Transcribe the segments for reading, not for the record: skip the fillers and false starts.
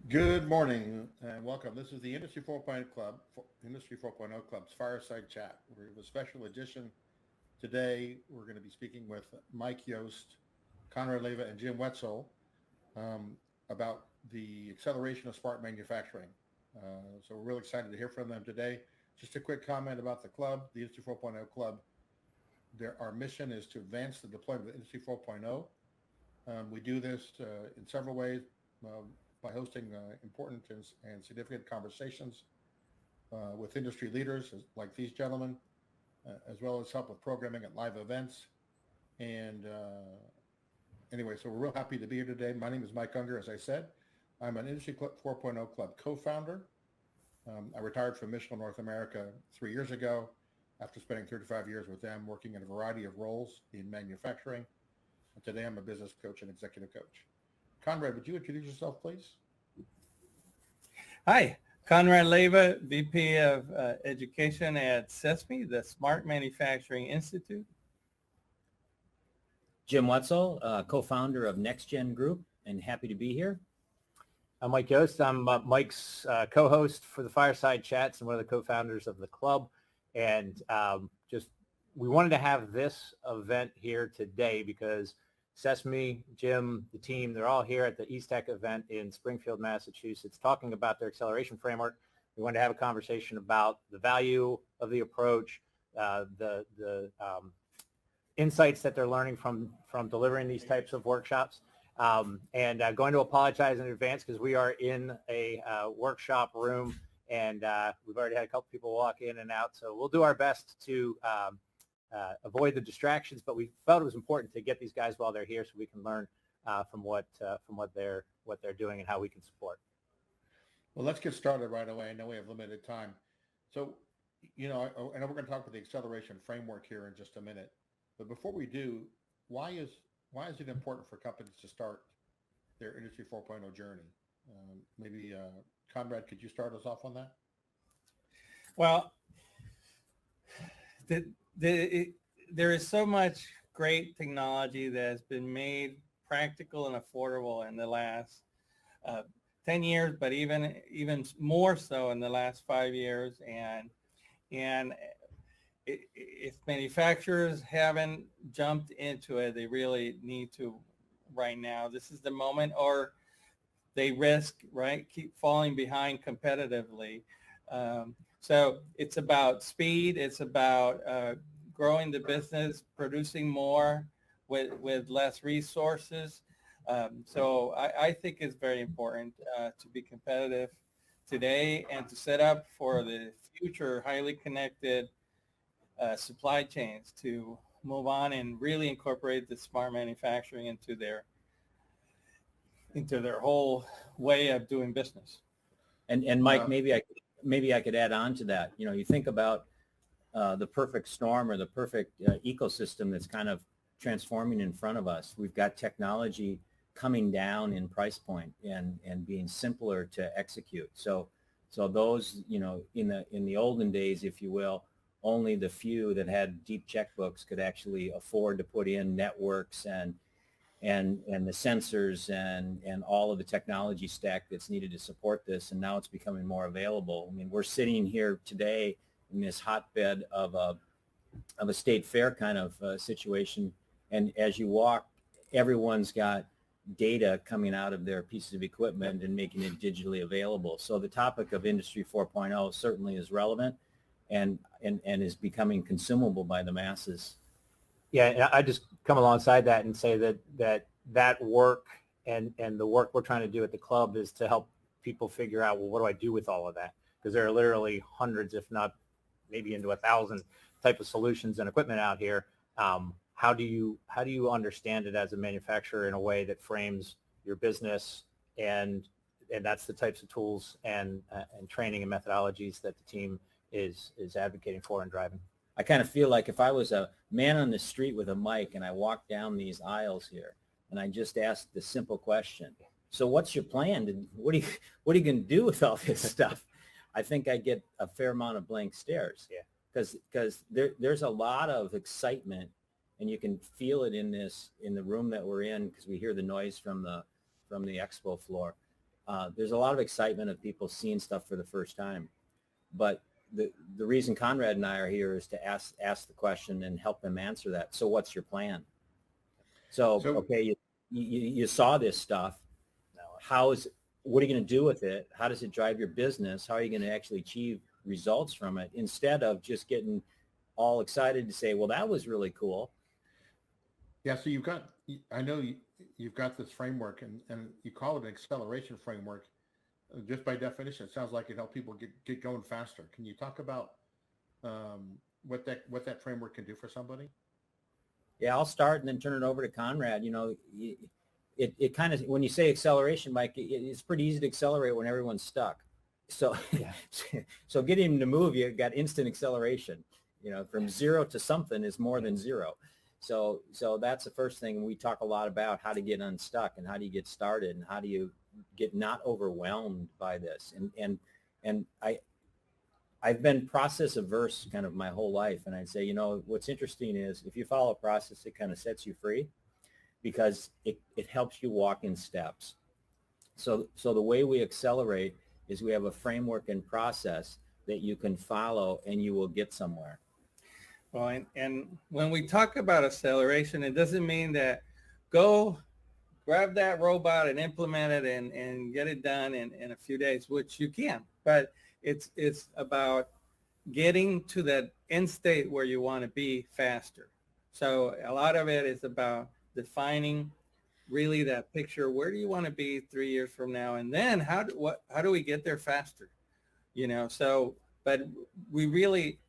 Good morning and welcome. This is the Industry 4.0 Club, Industry 4.0 Club's Fireside Chat. We have a special edition today. We're going to be speaking with Mike Yost, Conrad Leiva, and Jim Wetzel about the acceleration of smart manufacturing. So we're really excited to hear from them today. Just a quick comment about the club, the Industry 4.0 Club. Our mission is to advance the deployment of Industry 4.0. We do this in several ways. By hosting important and significant conversations with industry leaders like these gentlemen, as well as help with programming at live events. And anyway, so we're real happy to be here today. My name is Mike Ungar, as I said. I'm an Industry 4.0 Club co-founder. I retired from Michelin North America 3 years ago after spending 35 years with them, working in a variety of roles in manufacturing. And today I'm a business coach and executive coach. Conrad, would you introduce yourself, please? Hi, Conrad Leiva, VP of Education at CESMII, the Smart Manufacturing Institute. Jim Wetzel, co-founder of NextGen Group, and happy to be here. I'm Mike Yost. I'm Mike's co-host for the Fireside Chats and one of the co-founders of the club. And we wanted to have this event here today because CESMII, Jim, the team, they're all here at the East Tech event in Springfield, Massachusetts, talking about their acceleration framework. We wanted to have a conversation about the value of the approach, the insights that they're learning from delivering these types of workshops. And going to apologize in advance because we are in a workshop room and we've already had a couple people walk in and out. So we'll do our best to avoid the distractions, but we felt it was important to get these guys while they're here so we can learn from what they're doing and how we can support. Well, let's get started right away. I know we have limited time. So, I know we're going to talk about the acceleration framework here in just a minute. But before we do, why is it important for companies to start their Industry 4.0 journey? Maybe Conrad, could you start us off on that? Well, there is so much great technology that has been made practical and affordable in the last 10 years, but even more so in the last 5 years. And if manufacturers haven't jumped into it, they really need to right now. This is the moment, or they risk, keep falling behind competitively. So it's about speed. It's about growing the business, producing more with less resources. So I think it's very important to be competitive today and to set up for the future highly connected supply chains to move on and really incorporate the smart manufacturing into their whole way of doing business. And Mike, maybe I could add on to that. You think about the perfect storm or the perfect ecosystem that's kind of transforming in front of us. We've got technology coming down in price point and being simpler to execute. So those, in the olden days, if you will, only the few that had deep checkbooks could actually afford to put in networks and the sensors and all of the technology stack that's needed to support this. And now it's becoming more available. I mean, we're sitting here today in this hotbed of a state fair kind of situation. And as you walk, everyone's got data coming out of their pieces of equipment and making it digitally available. So the topic of Industry 4.0 certainly is relevant and is becoming consumable by the masses. Yeah, and I just come alongside that and say that work and the work we're trying to do at the club is to help people figure out, well, what do I do with all of that? Because there are literally hundreds, if not maybe into 1,000 type of solutions and equipment out here. How do you understand it as a manufacturer in a way that frames your business, and that's the types of tools and training and methodologies that the team is advocating for and driving. I kind of feel like if I was a man on the street with a mic and I walked down these aisles here and I just asked the simple question, so what's your plan? And what are you going to do with all this stuff? I think I get a fair amount of blank stares. Yeah. Because there's a lot of excitement, and you can feel it in the room that we're in because we hear the noise from the expo floor. there's a lot of excitement of people seeing stuff for the first time. But the reason Conrad and I are here is to ask the question and help them answer that. So what's your plan? So okay, you saw this stuff. What are you going to do with it? How does it drive your business? How are you going to actually achieve results from it, instead of just getting all excited to say, well, that was really cool. Yeah. So I know you've got this framework, and you call it an acceleration framework. Just by definition, it sounds like it helps people get going faster. Can you talk about what that framework can do for somebody? Yeah, I'll start and then turn it over to Conrad. It kind of, when you say acceleration, Mike, it's pretty easy to accelerate when everyone's stuck. So, Yeah. So getting them to move, you got instant acceleration. From zero to something is more than zero. So that's the first thing. We talk a lot about how to get unstuck and how do you get started and how do you get not overwhelmed by this. And I've been process averse kind of my whole life. And I'd say, what's interesting is if you follow a process, it kind of sets you free because it helps you walk in steps. So the way we accelerate is we have a framework and process that you can follow and you will get somewhere. Well, and when we talk about acceleration, it doesn't mean that go grab that robot and implement it and get it done in a few days, which you can, but it's about getting to that end state where you want to be faster. So a lot of it is about defining really that picture. Where do you want to be 3 years from now? And then how do we get there faster? But we really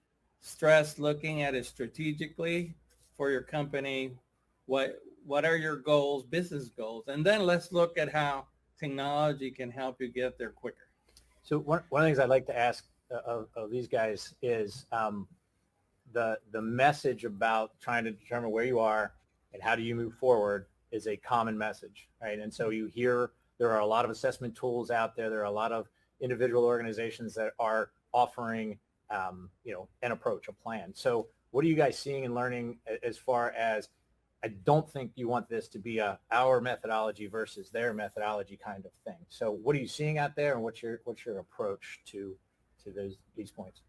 stress looking at it strategically for your company. What are your goals, business goals? And then let's look at how technology can help you get there quicker. So one of the things I'd like to ask of these guys is the message about trying to determine where you are and how do you move forward is a common message, right? And so you hear there are a lot of assessment tools out there. There are a lot of individual organizations that are offering, an approach, a plan. So what are you guys seeing and learning as far as, I don't think you want this to be our methodology versus their methodology kind of thing. So what are you seeing out there, and what's your approach to these points?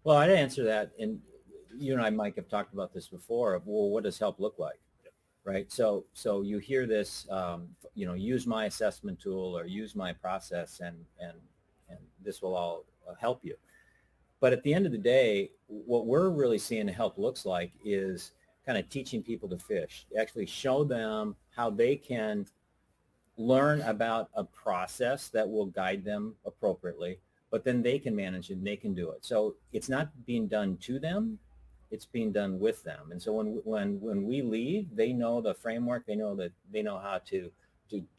Well, I'd answer that, and you and I, Mike, have talked about this before. Well, what does help look like, right? So you hear this, use my assessment tool or use my process, and this will all help you. But at the end of the day, what we're really seeing help looks like is kind of teaching people to fish, actually show them how they can learn about a process that will guide them appropriately, but then they can manage it and they can do it. So it's not being done to them, it's being done with them. And so when we leave, they know the framework, they know how to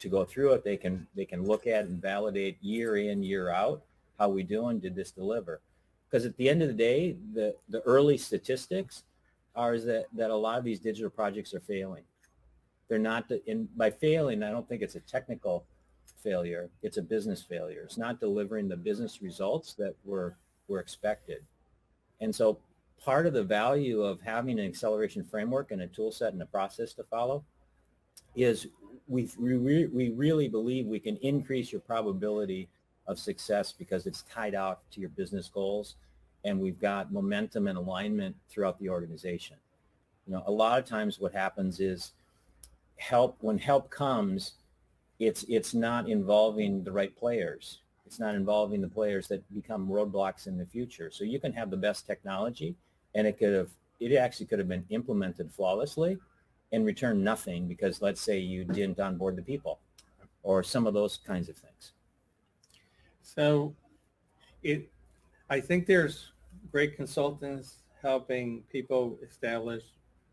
go through it. They can look at and validate year in, year out, how we doing, did this deliver? Because at the end of the day, the early statistics are that a lot of these digital projects are failing. They're not, by failing, I don't think it's a technical failure, it's a business failure. It's not delivering the business results that were expected. And so part of the value of having an acceleration framework and a tool set and a process to follow is we really believe we can increase your probability of success because it's tied out to your business goals, and we've got momentum and alignment throughout the organization. A lot of times what happens is when help comes, it's not involving the right players. It's not involving the players that become roadblocks in the future. So you can have the best technology, and it actually could have been implemented flawlessly and return nothing because, let's say, you didn't onboard the people or some of those kinds of things. So I think there's great consultants helping people establish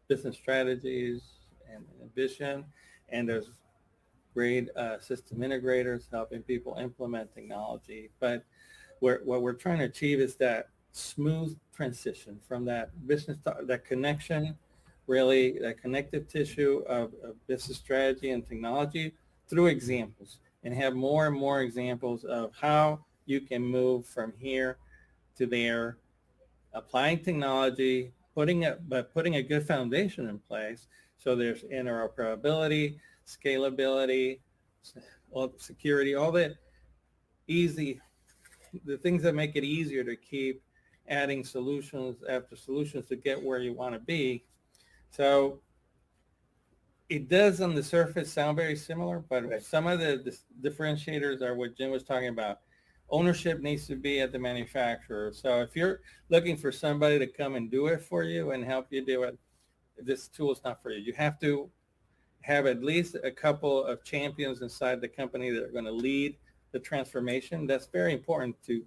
business strategies and vision, and there's great system integrators helping people implement technology. But what we're trying to achieve is that smooth transition from that business, that connection, really that connective tissue of business strategy and technology through examples, and have more and more examples of how you can move from here to there, applying technology, putting a good foundation in place. So there's interoperability, scalability, all the security, all that easy, the things that make it easier to keep adding solutions after solutions to get where you want to be. So it does on the surface sound very similar, but some of the differentiators are what Jim was talking about. Ownership needs to be at the manufacturer. So if you're looking for somebody to come and do it for you and help you do it, this tool is not for you. You have to have at least a couple of champions inside the company that are going to lead the transformation. That's very important to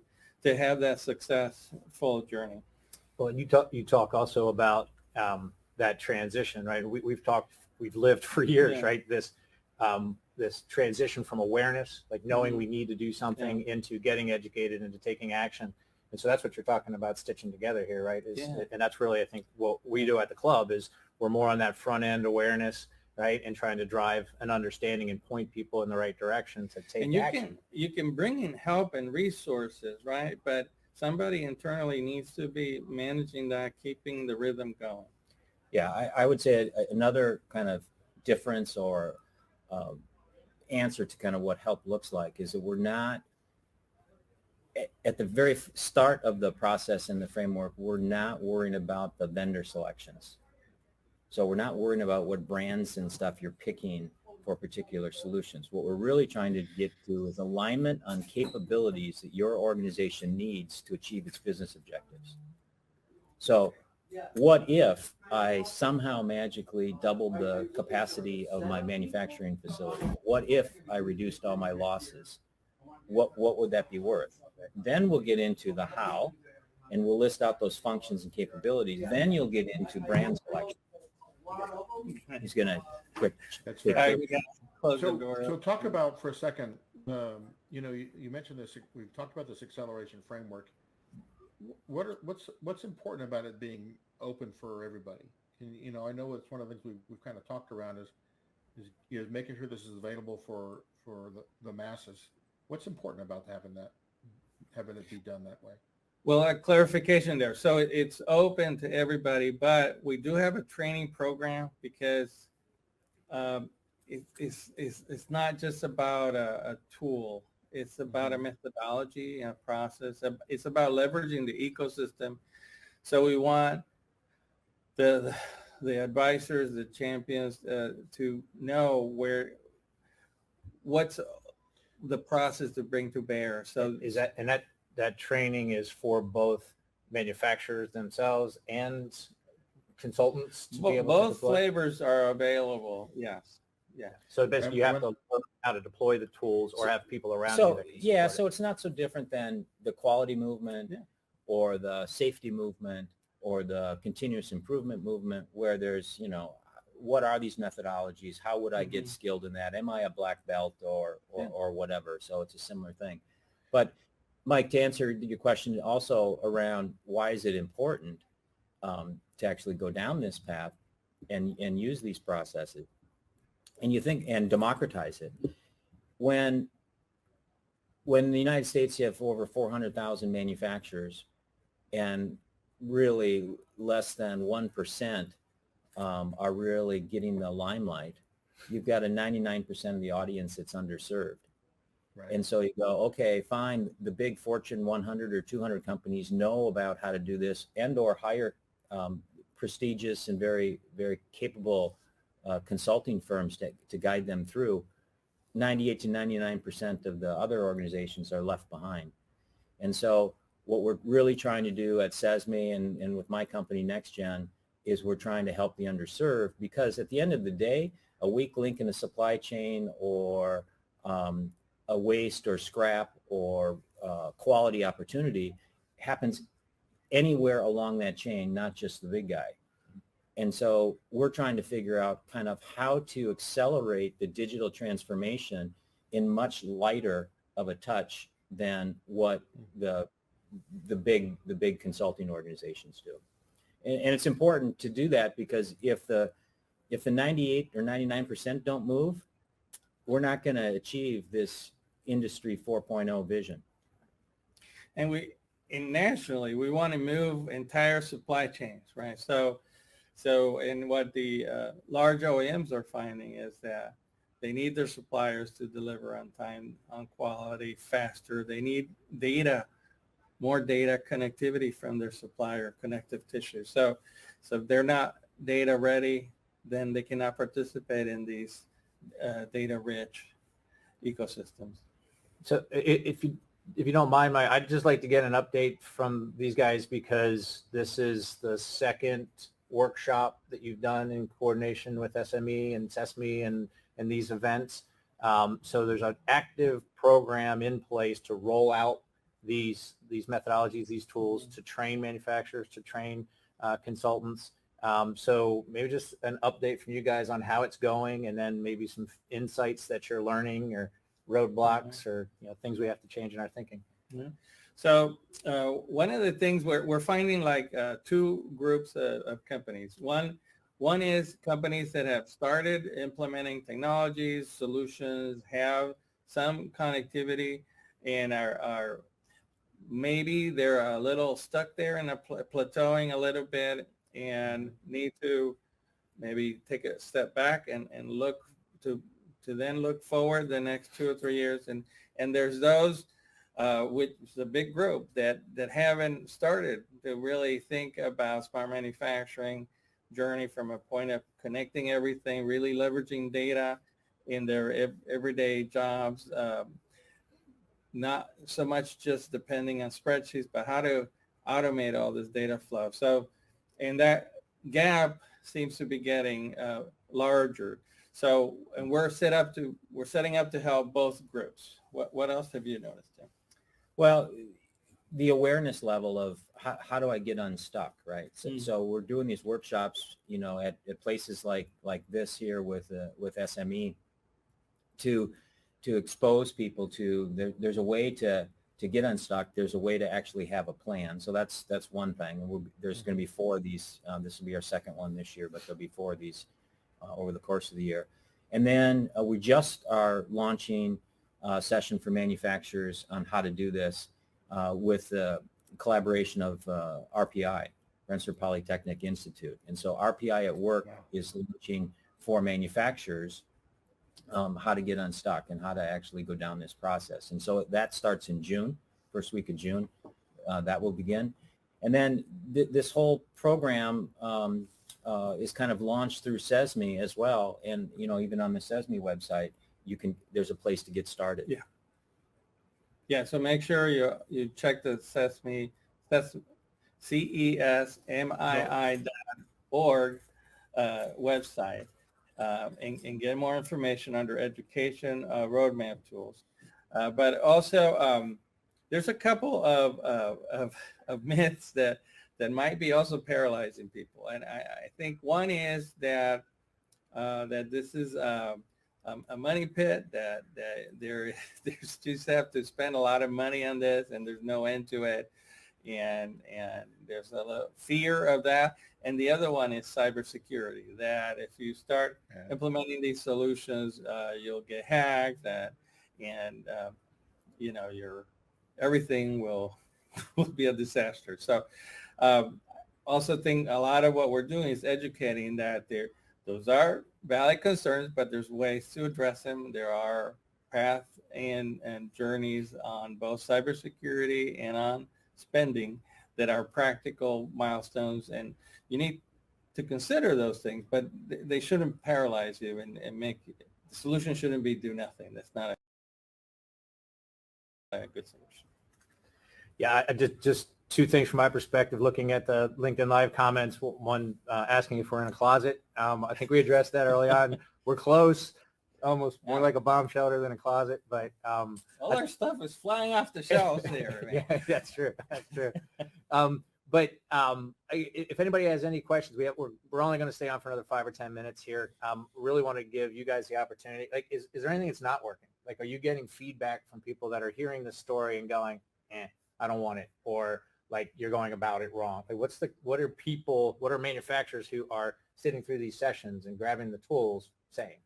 have that successful journey. Well, and you talk also about that transition, right? We've lived for years, right? This transition from awareness, like knowing we need to do something, into getting educated, into taking action. And so that's what you're talking about stitching together here, right? And that's really, I think, what we do at the club is we're more on that front end awareness, right? And trying to drive an understanding and point people in the right direction to take action. You can bring in help and resources, right? But somebody internally needs to be managing that, keeping the rhythm going. Yeah, I would say another kind of difference or answer to kind of what help looks like is that we're not, at the very start of the process and the framework, we're not worrying about the vendor selections. So we're not worrying about what brands and stuff you're picking for particular solutions. What we're really trying to get to is alignment on capabilities that your organization needs to achieve its business objectives. So what if I somehow magically doubled the capacity of my manufacturing facility? What if I reduced all my losses? What would that be worth? Then we'll get into the how, and we'll list out those functions and capabilities. Then you'll get into brand selection. He's going to quick. That's All right. right, we got to close the door. So talk about for a second, you mentioned this, we've talked about this acceleration framework. What's important about it being open for everybody? And, I know it's one of the things we've kind of talked around is making sure this is available for the masses. What's important about having it be done that way? Well, a clarification there. So it's open to everybody, but we do have a training program because it's not just about a tool. It's about a methodology and a process. It's about leveraging the ecosystem. So we want the advisors, the champions to know what's the process to bring to bear. So is that training is for both manufacturers themselves and consultants to be able to both flavors are available. Yes. Yeah. So basically, you have to learn how to deploy the tools or have people around you. So that can yeah, support so it's not so different than the quality movement or the safety movement or the continuous improvement movement, where there's, what are these methodologies? How would I get skilled in that? Am I a black belt or whatever? So it's a similar thing. But Mike, to answer your question also around why is it important to actually go down this path and use these processes, and you think and democratize it. When in the United States you have over 400,000 manufacturers, and really less than 1% are really getting the limelight, you've got a 99% of the audience that's underserved. Right. And so you go, okay, fine, the big Fortune 100 or 200 companies know about how to do this and or hire prestigious and very, very capable consulting firms to guide them through. 98 to 99% of the other organizations are left behind. And so what we're really trying to do at CESMII and with my company, NextGen, is we're trying to help the underserved, because at the end of the day, a weak link in the supply chain or a waste or scrap or quality opportunity happens anywhere along that chain, not just the big guy. And so we're trying to figure out kind of how to accelerate the digital transformation in much lighter of a touch than what the big consulting organizations do. And it's important to do that, because if the 98 or 99% don't move, we're not going to achieve this Industry 4.0 vision. And nationally, we want to move entire supply chains, right? So and what the large OEMs are finding is that They need their suppliers to deliver on time, on quality, faster. They need data, more data connectivity from their supplier, connective tissue. So if they're not data ready, then they cannot participate in these data rich ecosystems. So if you don't mind, I'd just like to get an update from these guys because this is the second workshop that you've done in coordination with SME and CESMII and these events. So there's an active program in place to roll out these methodologies, these tools to train manufacturers, to train consultants. So maybe just an update from you guys on how it's going, and then maybe some insights that you're learning or roadblocks or things we have to change in our thinking. Yeah. So one of the things we're finding like two groups of companies. One is companies that have started implementing technologies, solutions, have some connectivity, and are maybe they're a little stuck there and plateauing a little bit and need to maybe take a step back and look to then look forward the next 2 or 3 years. And there's those, which is a big group that haven't started to really think about smart manufacturing journey from a point of connecting everything, really leveraging data in their everyday jobs, not so much just depending on spreadsheets, but how to automate all this data flow. So, and that gap seems to be getting larger. So, and we're setting up to help both groups. What else have you noticed, Tim? Well, the awareness level of how do I get unstuck, right? So we're doing these workshops, at places like this here with SME to expose people to there's a way to get unstuck. There's a way to actually have a plan. So that's one thing. And there's going to be 4 of these. This will be our second one this year, but there'll be 4 of these over the course of the year. And then we just are launching a session for manufacturers on how to do this with the collaboration of RPI, Rensselaer Polytechnic Institute. And so RPI at Work is launching for manufacturers how to get unstuck and how to actually go down this process. And so that starts in June, first week of June, that will begin. And then this whole program is kind of launched through CESMII as well. And, even on the CESMII website, there's a place to get started. Yeah. Yeah. So make sure you check the CESMII, CESMII.org website. And get more information under education roadmap tools. But also, there's a couple of myths that might be also paralyzing people. And I think one is that this is a money pit, that there's just have to spend a lot of money on this and there's no end to it. And there's a little fear of that. And the other one is cybersecurity, that if you start implementing these solutions, you'll get hacked and your everything will be a disaster. So also think a lot of what we're doing is educating that those are valid concerns, but there's ways to address them. There are paths and journeys on both cybersecurity and on spending that are practical milestones, and you need to consider those things, but they shouldn't paralyze you and make the solution shouldn't be do nothing. That's not a good solution. Yeah, I just 2 things from my perspective, looking at the LinkedIn Live comments. One, asking if we're in a closet. I think we addressed that early on. We're close, almost more like a bomb shelter than a closet, but all our stuff is flying off the shelves there. Man. Yeah, that's true. But if anybody has any questions, we're only going to stay on for another 5 or 10 minutes here. Really want to give you guys the opportunity. Like, is there anything that's not working? Like, are you getting feedback from people that are hearing the story and going, I don't want it, or like you're going about it wrong? Like, what are manufacturers who are sitting through these sessions and grabbing the tools saying?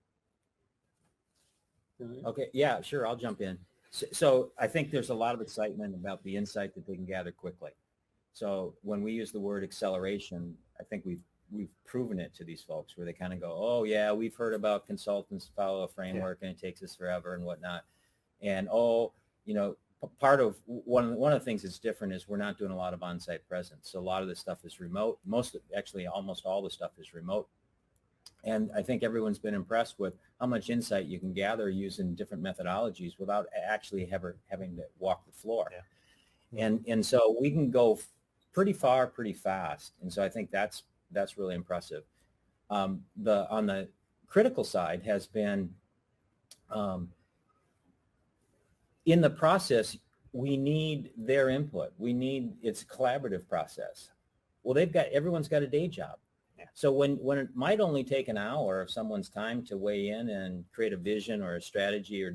Okay. Yeah, sure. I'll jump in. So I think there's a lot of excitement about the insight that they can gather quickly. So when we use the word acceleration, I think we've proven it to these folks where they kind of go, oh yeah, we've heard about consultants follow a framework and it takes us forever and whatnot. And part of one of the things that's different is we're not doing a lot of on-site presence. So a lot of this stuff is remote. Almost all the stuff is remote. And I think everyone's been impressed with how much insight you can gather using different methodologies without actually having to walk the floor. Yeah. And so we can go pretty far, pretty fast. And so I think that's really impressive. On the critical side has been, in the process, we need their input. It's a collaborative process. Well, everyone's got a day job. Yeah. So when it might only take an hour of someone's time to weigh in and create a vision or a strategy or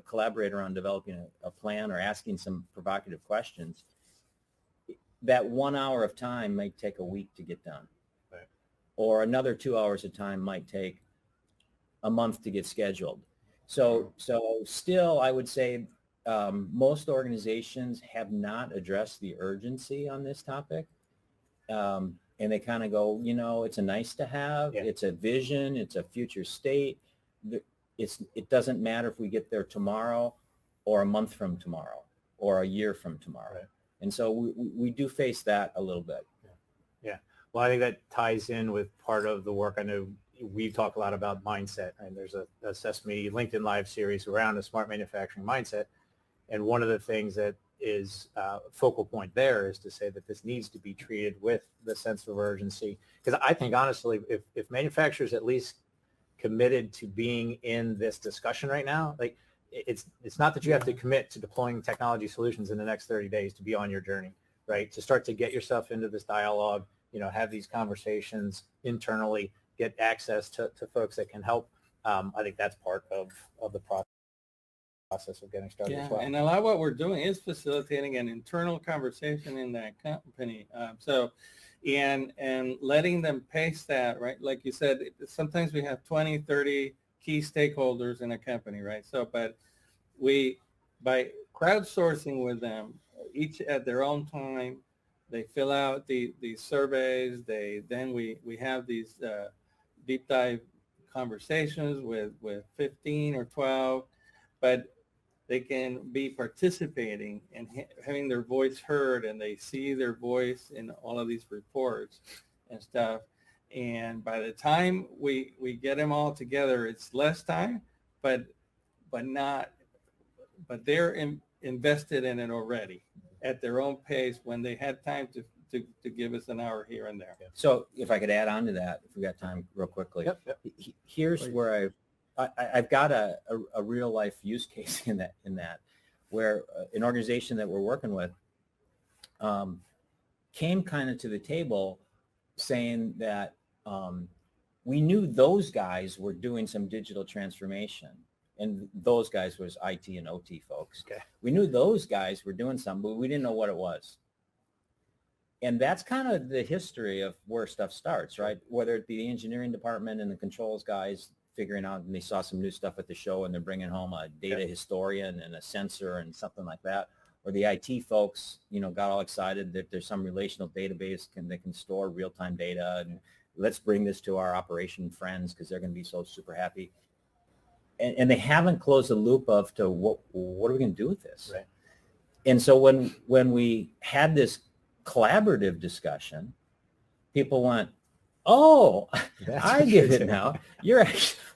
collaborate around developing a plan or asking some provocative questions, that 1 hour of time might take a week to get done. Right. Or another 2 hours of time might take a month to get scheduled. So still, I would say most organizations have not addressed the urgency on this topic. And they kind of go, it's a nice to have, it's a vision, it's a future state. It doesn't matter if we get there tomorrow or a month from tomorrow or a year from tomorrow. Right. And so we do face that a little bit. Yeah. Well, I think that ties in with part of the work. I know we've talked a lot about mindset, and there's a CESMII LinkedIn Live series around a smart manufacturing mindset. And one of the things that is focal point there is to say that this needs to be treated with the sense of urgency. Because I think, honestly, if manufacturers at least committed to being in this discussion right now, like it's not that you have to commit to deploying technology solutions in the next 30 days to be on your journey, right? To start to get yourself into this dialogue, have these conversations internally, get access to folks that can help. I think that's part of the process of getting started as well. And a lot of what we're doing is facilitating an internal conversation in that company. And letting them pace that, right? Like you said, sometimes we have 20, 30 key stakeholders in a company, right? So, but by crowdsourcing with them, each at their own time, they fill out the surveys. Then we have these deep dive conversations with 15 or 12, but they can be participating and having their voice heard, and they see their voice in all of these reports and stuff. And by the time we get them all together, it's less time, but they're invested in it already at their own pace when they had time to give us an hour here and there. So if I could add on to that, if we got time real quickly, here's where I've got a real life use case in that where an organization that we're working with came kind of to the table saying that we knew those guys were doing some digital transformation. And those guys was IT and OT folks. Okay. We knew those guys were doing something, but we didn't know what it was. And that's kind of the history of where stuff starts, right? Whether it be the engineering department and the controls guys figuring out, and they saw some new stuff at the show and they're bringing home a data historian and a sensor and something like that. Or the IT folks, got all excited that there's some relational database that can store real-time data. And let's bring this to our operation friends because they're going to be so super happy. And they haven't closed the loop of to what are we going to do with this? Right. And so when we had this collaborative discussion, people went, oh, I get it now.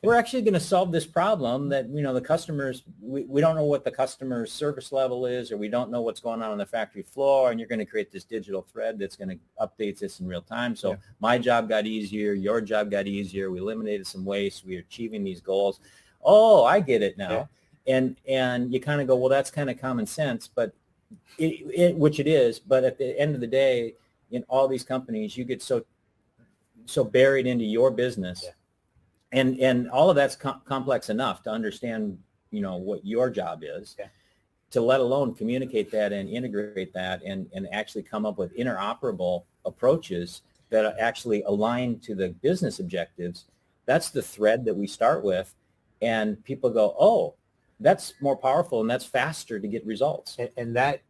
We're actually going to solve this problem that, the customers, we don't know what the customer's service level is, or we don't know what's going on the factory floor. And you're going to create this digital thread that's going to update this in real time. So my job got easier. Your job got easier. We eliminated some waste. We're achieving these goals. Oh, I get it now. Yeah. And you kind of go, well, that's kind of common sense, but which it is. But at the end of the day, in all these companies, you get so buried into your business, and all of that's complex enough to understand, what your job is, to let alone communicate that and integrate that and actually come up with interoperable approaches that actually align to the business objectives. That's the thread that we start with. And people go, oh, that's more powerful and that's faster to get results. And that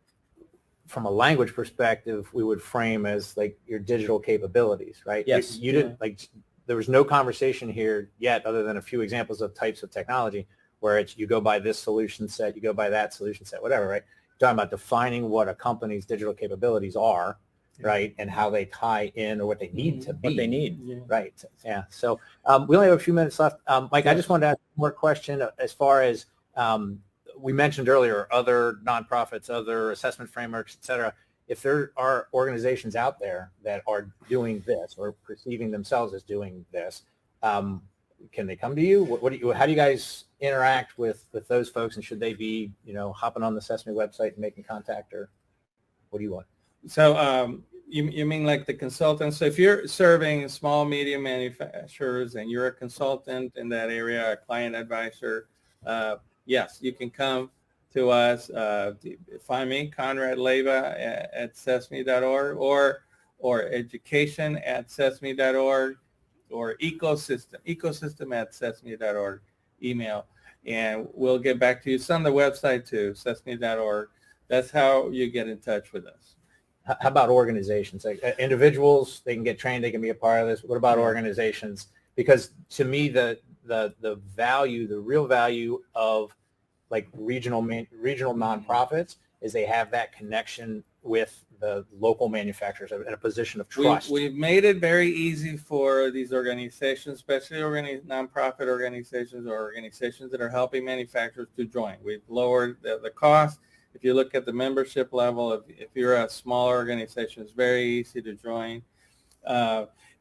from a language perspective, we would frame as like your digital capabilities, right? Yes. You didn't like, there was no conversation here yet other than a few examples of types of technology where it's you go by this solution set, you go by that solution set, whatever, right? You're talking about defining what a company's digital capabilities are, right? And how they tie in or what they need to be. What they need. Yeah. Right. Yeah. So we only have a few minutes left. Mike, I just wanted to ask one more question as far as we mentioned earlier, other nonprofits, other assessment frameworks, et cetera. If there are organizations out there that are doing this or perceiving themselves as doing this, can they come to you? How do you guys interact with those folks? And should they be, hopping on the CESMII website and making contact, or what do you want? So you mean like the consultants? So if you're serving small, medium manufacturers and you're a consultant in that area, a client advisor, yes, you can come to us. Find me, Conrad Leiva at CESMII.org or education@CESMII.org or ecosystem at CESMII.org email. And we'll get back to you. It's on the website too, CESMII.org. That's how you get in touch with us. How about organizations? Like individuals, they can get trained, they can be a part of this. What about organizations? Because to me, the value, the real value of like regional nonprofits is they have that connection with the local manufacturers in a position of trust. We've made it very easy for these organizations, especially nonprofit organizations or organizations that are helping manufacturers to join. We've lowered the cost. If you look at the membership level, if you're a smaller organization, it's very easy to join,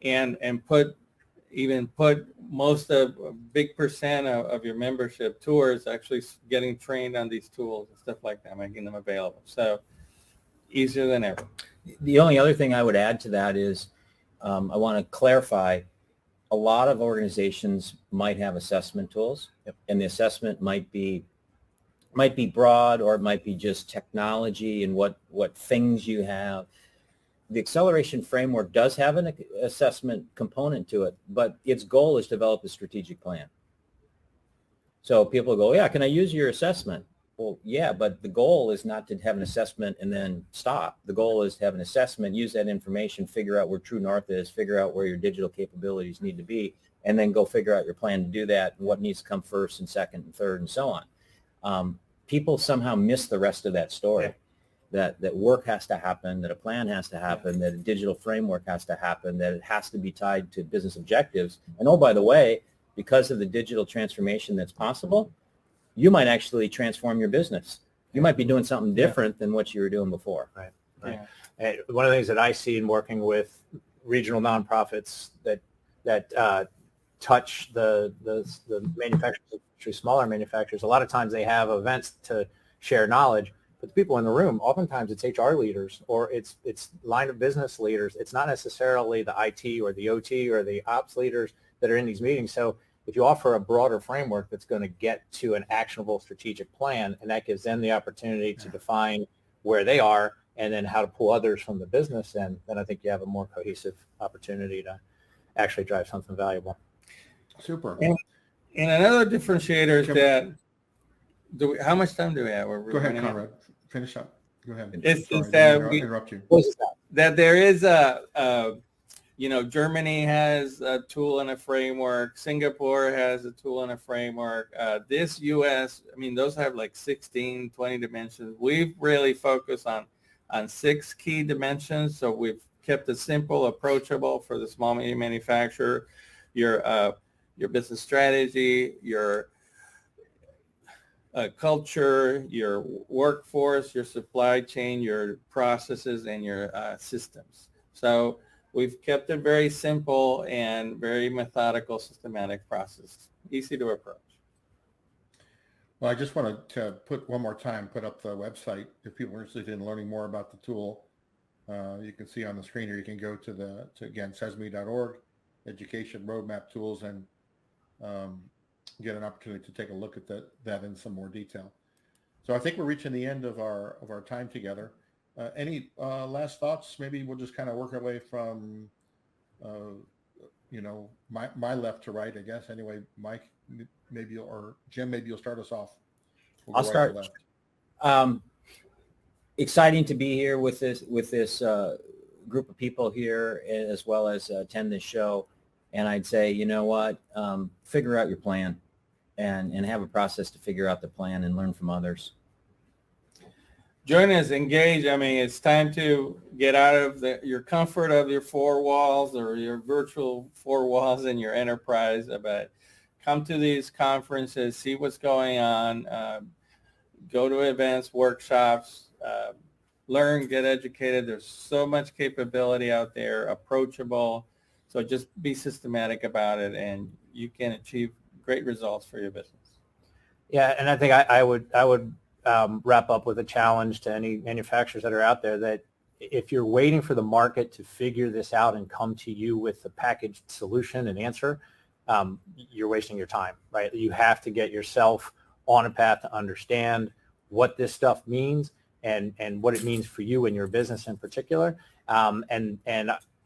and put most of a big percent of your membership towards actually getting trained on these tools and stuff like that, making them available. So easier than ever. The only other thing I would add to that is I want to clarify, a lot of organizations might have assessment tools, and the assessment might be broad, or it might be just technology and what things you have. The acceleration framework does have an assessment component to it, but its goal is to develop a strategic plan. So people go, yeah, can I use your assessment? Well, yeah, but the goal is not to have an assessment and then stop. The goal is to have an assessment, use that information, figure out where true north is, figure out where your digital capabilities need to be, and then go figure out your plan to do that and what needs to come first and second and third and so on. People somehow miss the rest of that story. Yeah. That work has to happen, that a plan has to happen, that a digital framework has to happen, that it has to be tied to business objectives. And oh, by the way, because of the digital transformation that's possible, you might actually transform your business. You might be doing something different than what you were doing before. Right. Yeah. And one of the things that I see in working with regional nonprofits that touch the manufacturers, especially smaller manufacturers, a lot of times they have events to share knowledge. But the people in the room, oftentimes it's HR leaders or it's line of business leaders. It's not necessarily the IT or the OT or the ops leaders that are in these meetings. So if you offer a broader framework that's going to get to an actionable strategic plan, and that gives them the opportunity to define where they are and then how to pull others from the business, then I think you have a more cohesive opportunity to actually drive something valuable. Super. And another differentiator is that, how much time do we have? Go ahead, Conrad. Finish up. Go ahead. It's Sorry, that we interrupt you. that there is Germany has a tool and a framework. Singapore has a tool and a framework. This U.S., those have like 16, 20 dimensions. We've really focused on 6 key dimensions. So we've kept it simple, approachable for the small medium manufacturer. Your business strategy, your culture, your workforce, your supply chain, your processes, and your systems. So we've kept it very simple and very methodical, systematic process, easy to approach. Well, I just wanted to put up the website if people are interested in learning more about the tool. You can see on the screen, or you can go to again, CESMII.org, education roadmap tools, and get an opportunity to take a look at that in some more detail. So I think we're reaching the end of our time together. Any last thoughts? Maybe we'll just kind of work our way from, my left to right, I guess. Anyway, Mike, maybe, or Jim, maybe you'll start us off. I'll start. exciting to be here with this group of people here, as well as attend this show. And I'd say, you know what, figure out your plan and have a process to figure out the plan and learn from others. Join us, engage. I mean, it's time to get out of your comfort of your four walls or your virtual four walls in your enterprise, but come to these conferences, see what's going on, go to events, workshops, learn, get educated. There's so much capability out there, approachable. So just be systematic about it, and you can achieve great results for your business. Yeah, and I think I would wrap up with a challenge to any manufacturers that are out there, that if you're waiting for the market to figure this out and come to you with a packaged solution and answer, you're wasting your time, right? You have to get yourself on a path to understand what this stuff means and what it means for you and your business in particular. And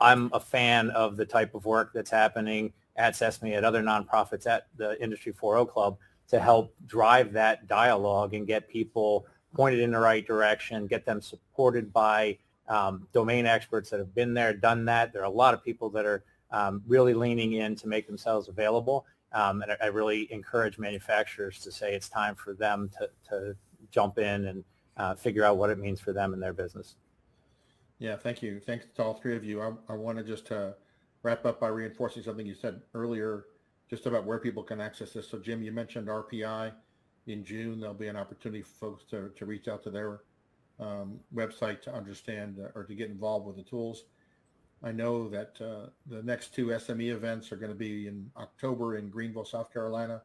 I'm a fan of the type of work that's happening at CESMII, at other nonprofits, at the Industry 4.0 Club, to help drive that dialogue and get people pointed in the right direction, get them supported by domain experts that have been there, done that. There are a lot of people that are really leaning in to make themselves available. And I really encourage manufacturers to say it's time for them to jump in and figure out what it means for them and their business. Yeah, thank you. Thanks to all three of you. I want to just wrap up by reinforcing something you said earlier, just about where people can access this. So Jim, you mentioned RPI. In June, there'll be an opportunity for folks to reach out to their website to understand or to get involved with the tools. I know that the next two SME events are going to be in October in Greenville, South Carolina,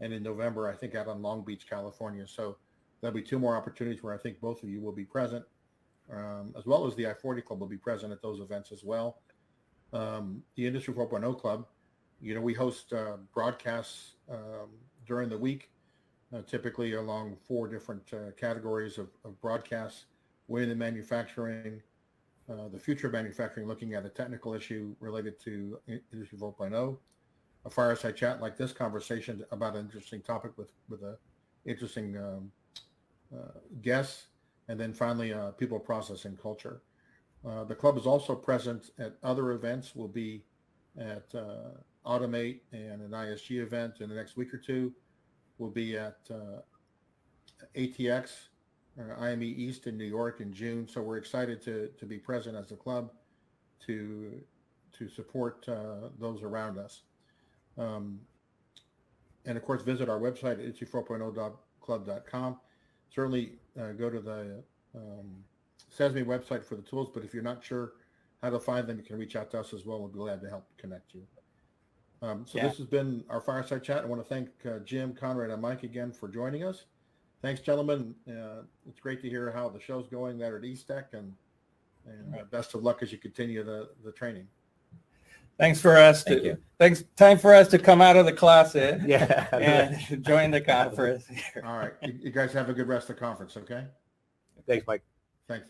and in November, I think, out on Long Beach, California. So there'll be two more opportunities where I think both of you will be present, as well as the I-40 Club will be present at those events as well. The Industry 4.0 Club, we host broadcasts during the week, typically along four different categories of broadcasts: Winning in Manufacturing, the Future of Manufacturing, looking at a technical issue related to Industry 4.0, a fireside chat like this conversation about an interesting topic with an interesting guest, and then finally People, Process, and Culture. The club is also present at other events. We'll be at Automate and an ISG event in the next week or two. We'll be at ATX, IME East in New York in June. So we're excited to be present as a club to support those around us. And of course, visit our website at industry4.0club.com. Certainly go to the CESMII website for the tools, but if you're not sure how to find them, you can reach out to us as well. We'll be glad to help connect you. This has been our Fireside Chat. I want to thank Jim, Conrad, and Mike again for joining us. Thanks, gentlemen. It's great to hear how the show's going there at ESTEC, and best of luck as you continue the training. Thanks for us. Time for us to come out of the closet and join the conference. All right. You guys have a good rest of the conference, okay? Thanks, Mike. Thanks.